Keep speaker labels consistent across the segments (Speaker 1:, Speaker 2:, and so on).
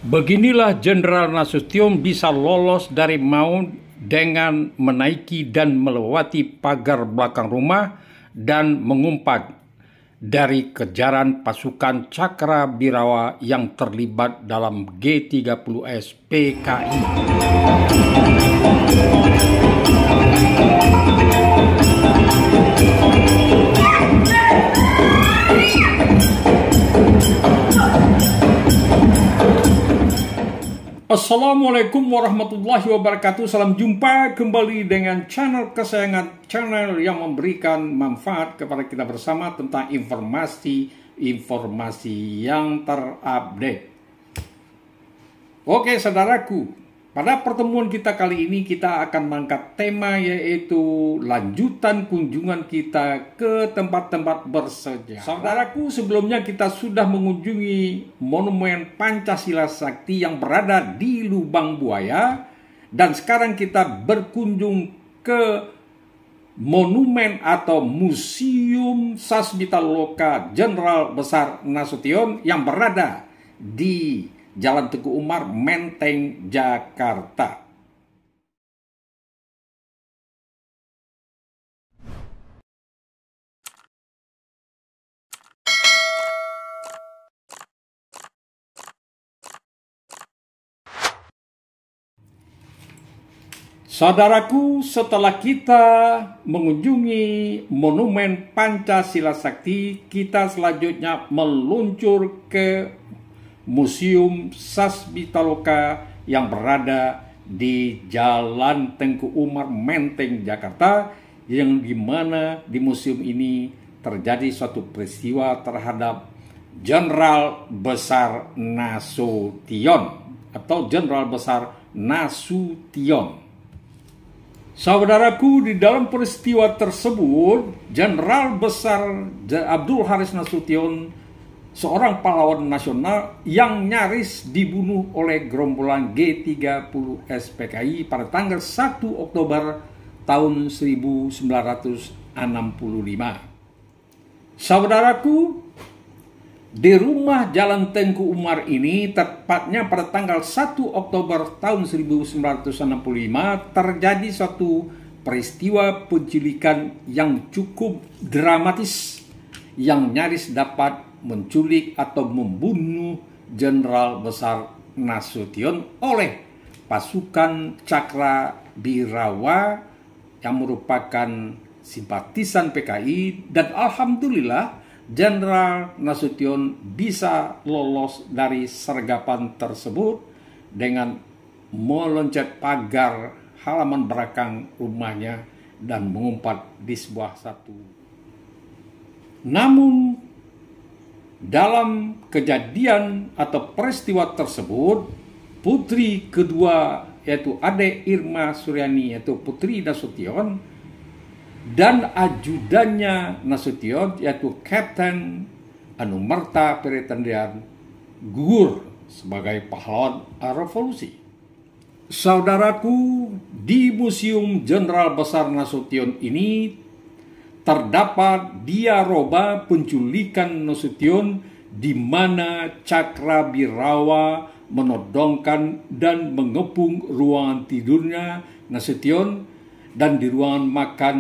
Speaker 1: Beginilah Jenderal Nasution bisa lolos dari maut dengan menaiki dan melewati pagar belakang rumah dan mengumpat dari kejaran pasukan Cakrabirawa yang terlibat dalam G30S PKI. Assalamualaikum warahmatullahi wabarakatuh. Salam jumpa kembali dengan channel kesayangan, channel yang memberikan manfaat kepada kita bersama tentang informasi yang terupdate. Oke saudaraku, pada pertemuan kita kali ini kita akan mengangkat tema yaitu lanjutan kunjungan kita ke tempat-tempat bersejarah. Saudaraku, sebelumnya kita sudah mengunjungi Monumen Pancasila Sakti yang berada di Lubang Buaya, dan sekarang kita berkunjung ke monumen atau Museum Sasmitaloka Jenderal Besar Nasution yang berada di Jalan Teguh Umar, Menteng, Jakarta. Saudaraku, setelah kita mengunjungi Monumen Pancasila Sakti, kita selanjutnya meluncur ke Museum Sasmitaloka yang berada di Jalan Tengku Umar, Menteng, Jakarta, yang dimana di museum ini terjadi suatu peristiwa terhadap Jenderal Besar Nasution atau Jenderal Besar Nasution. Saudaraku, di dalam peristiwa tersebut, Jenderal Besar Abdul Haris Nasution, seorang pahlawan nasional yang nyaris dibunuh oleh gerombolan G30S PKI pada tanggal 1 Oktober tahun 1965. Saudaraku, di rumah Jalan Tengku Umar ini, tepatnya pada tanggal 1 Oktober tahun 1965, terjadi suatu peristiwa penculikan yang cukup dramatis yang nyaris dapat menculik atau membunuh Jenderal Besar Nasution oleh pasukan Cakrabirawa yang merupakan simpatisan PKI, dan alhamdulillah Jenderal Nasution bisa lolos dari sergapan tersebut dengan meloncat pagar halaman belakang rumahnya dan mengumpat di sebuah satu. Namun dalam kejadian atau peristiwa tersebut, putri kedua yaitu Ade Irma Suryani yaitu Putri Nasution dan ajudannya Nasution yaitu Kapten Anumerta Peretandian gugur sebagai pahlawan revolusi. Saudaraku, di Museum Jenderal Besar Nasution ini terdapat diaroba penculikan Nasution di mana Cakrabirawa menodongkan dan mengepung ruangan tidurnya Nasution, dan di ruangan makan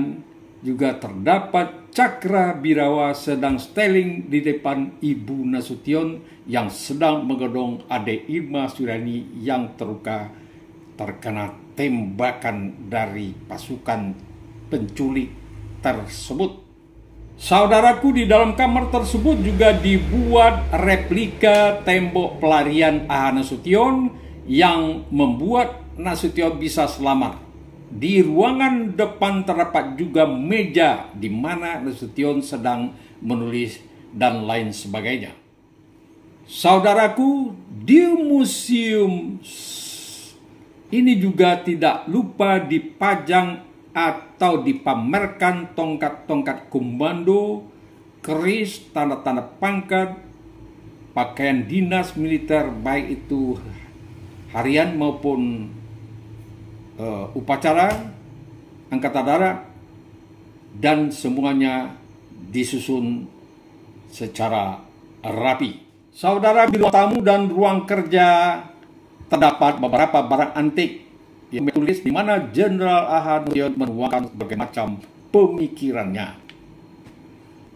Speaker 1: juga terdapat Cakrabirawa sedang styling di depan ibu Nasution yang sedang menggendong Ade Irma Suryani yang terkena tembakan dari pasukan penculik tersebut. Saudaraku, di dalam kamar tersebut juga dibuat replika tembok pelarian A.H. Nasution yang membuat Nasution bisa selamat. Di ruangan depan terdapat juga meja di mana Nasution sedang menulis dan lain sebagainya. Saudaraku, di museum ini juga tidak lupa dipajang atau dipamerkan tongkat-tongkat komando, keris, tanda-tanda pangkat, pakaian dinas militer baik itu harian maupun upacara angkatan darat, dan semuanya disusun secara rapi. Saudara, di ruang tamu dan ruang kerja terdapat beberapa barang antik yang ditulis di mana Jenderal A.H. Nasution menuangkan berbagai macam pemikirannya.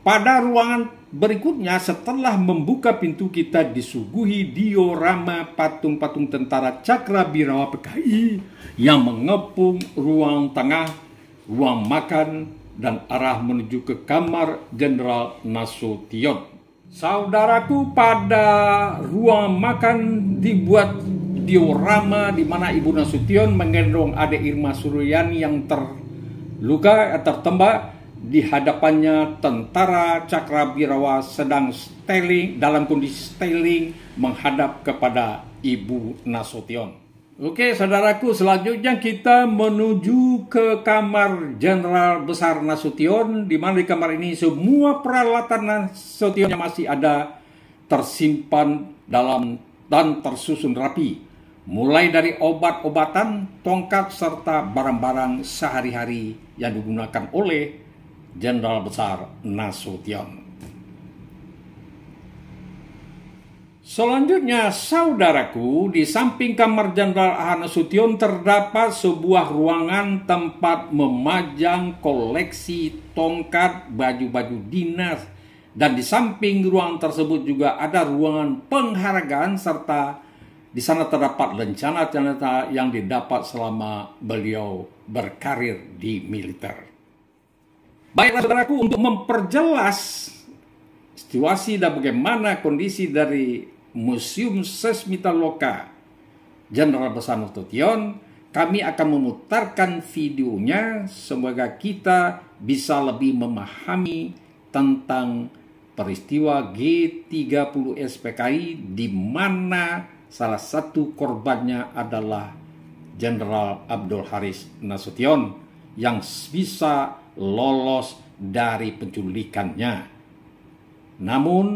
Speaker 1: Pada ruangan berikutnya, setelah membuka pintu, kita disuguhi diorama patung-patung tentara Cakrabirawa PKI yang mengepung ruang tengah, ruang makan, dan arah menuju ke kamar Jenderal Nasution. Saudaraku, pada ruang makan dibuat diorama di mana Ibu Nasution menggendong adik Irma Suryani yang terluka, tertembak. Di hadapannya tentara Cakrabirawa sedang dalam kondisi styling menghadap kepada Ibu Nasution. Oke, saudaraku, selanjutnya kita menuju ke kamar Jenderal Besar Nasution, di mana di kamar ini semua peralatan Nasution yang masih ada tersimpan dalam dan tersusun rapi, mulai dari obat-obatan, tongkat, serta barang-barang sehari-hari yang digunakan oleh Jenderal Besar Nasution. Selanjutnya, saudaraku, di samping kamar Jenderal A.H. Nasution terdapat sebuah ruangan tempat memajang koleksi tongkat, baju-baju dinas, dan di samping ruangan tersebut juga ada ruangan penghargaan, serta di sana terdapat lencana-lencana yang didapat selama beliau berkarir di militer. Baiklah, saudaraku, untuk memperjelas situasi dan bagaimana kondisi dari Museum Sasmitaloka Jenderal Besar Nasution, kami akan memutarkan videonya. Semoga kita bisa lebih memahami tentang peristiwa G30 SPKI, di mana salah satu korbannya adalah Jenderal Abdul Haris Nasution yang bisa lolos dari penculikannya. Namun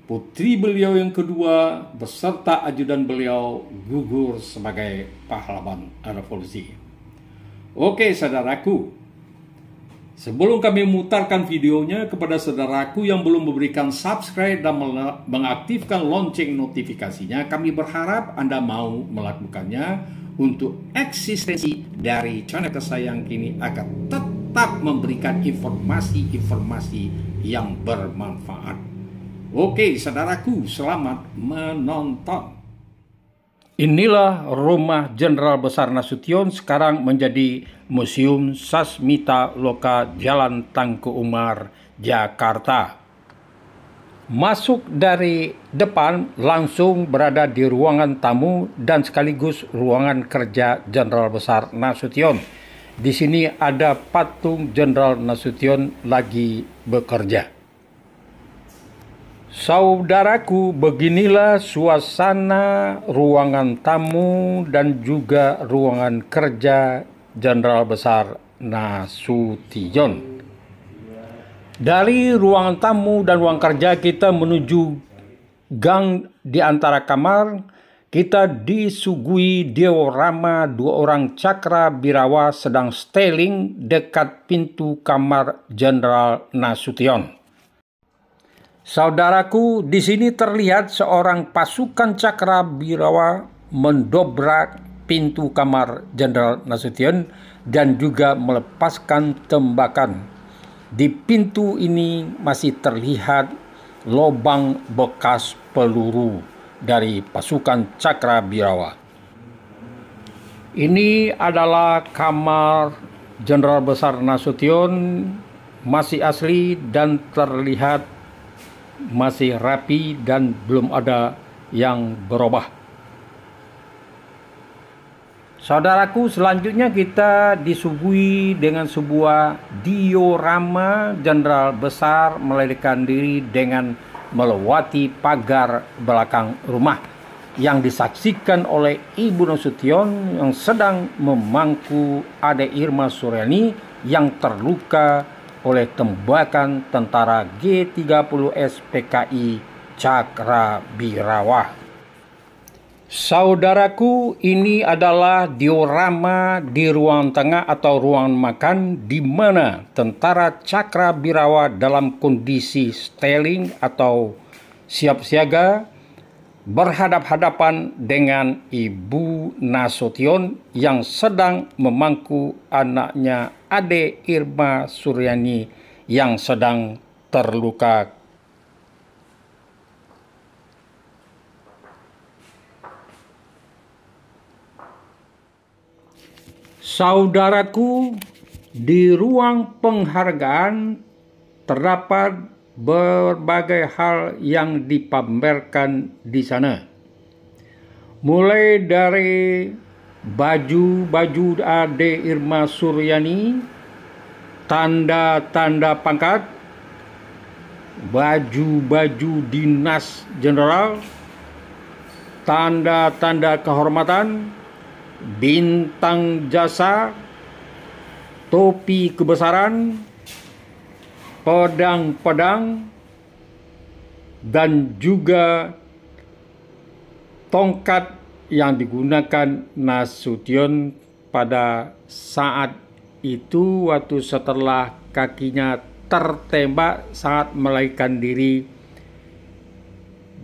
Speaker 1: putri beliau yang kedua beserta ajudan beliau gugur sebagai pahlawan revolusi. Oke, saudaraku, sebelum kami memutarkan videonya, kepada saudaraku yang belum memberikan subscribe dan mengaktifkan lonceng notifikasinya, kami berharap Anda mau melakukannya untuk eksistensi dari channel kesayang ini agar tetap memberikan informasi-informasi yang bermanfaat. Oke, saudaraku, selamat menonton. Inilah rumah Jenderal Besar Nasution, sekarang menjadi Museum Sasmitaloka, Jalan Tangku Umar, Jakarta. Masuk dari depan langsung berada di ruangan tamu dan sekaligus ruangan kerja Jenderal Besar Nasution. Di sini ada patung Jenderal Nasution lagi bekerja. Saudaraku, beginilah suasana ruangan tamu dan juga ruangan kerja Jenderal Besar Nasution. Dari ruangan tamu dan ruang kerja kita menuju gang di antara kamar. Kita disuguhi diorama dua orang Cakrabirawa sedang styling dekat pintu kamar Jenderal Nasution. Saudaraku, di sini terlihat seorang pasukan Cakrabirawa mendobrak pintu kamar Jenderal Nasution dan juga melepaskan tembakan. Di pintu ini masih terlihat lubang bekas peluru dari pasukan Cakrabirawa. Ini adalah kamar Jenderal Besar Nasution, masih asli dan terlihat masih rapi dan belum ada yang berubah. Saudaraku, selanjutnya kita disuguhi dengan sebuah diorama Jenderal Besar melarikan diri dengan melewati pagar belakang rumah yang disaksikan oleh Ibu Nasution yang sedang memangku adik Irma Suryani yang terluka oleh tembakan tentara G30 SPKI Cakrabirawa. Saudaraku, ini adalah diorama di ruang tengah atau ruang makan di mana tentara Cakrabirawa dalam kondisi styling atau siap siaga berhadap-hadapan dengan Ibu Nasution yang sedang memangku anaknya Ade Irma Suryani yang sedang terluka. Saudaraku, di ruang penghargaan terdapat berbagai hal yang dipamerkan di sana. Mulai dari baju-baju Ade Irma Suryani, tanda-tanda pangkat, baju-baju dinas jenderal, tanda-tanda kehormatan, bintang jasa, topi kebesaran, pedang-pedang, dan juga tongkat yang digunakan Nasution pada saat itu waktu setelah kakinya tertembak saat melarikan diri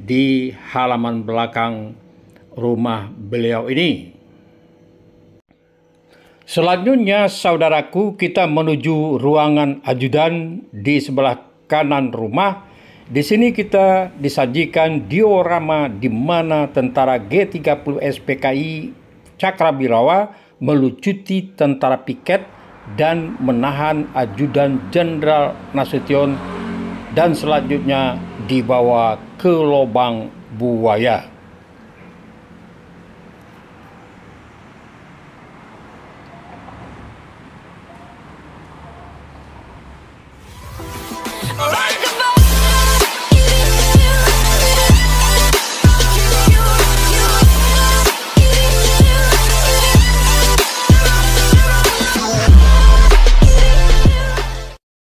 Speaker 1: di halaman belakang rumah beliau ini. Selanjutnya, saudaraku, kita menuju ruangan ajudan di sebelah kanan rumah. Di sini kita disajikan diorama di mana tentara G30 SPKI Cakrabirawa melucuti tentara piket dan menahan ajudan Jenderal Nasution dan selanjutnya dibawa ke lubang buaya.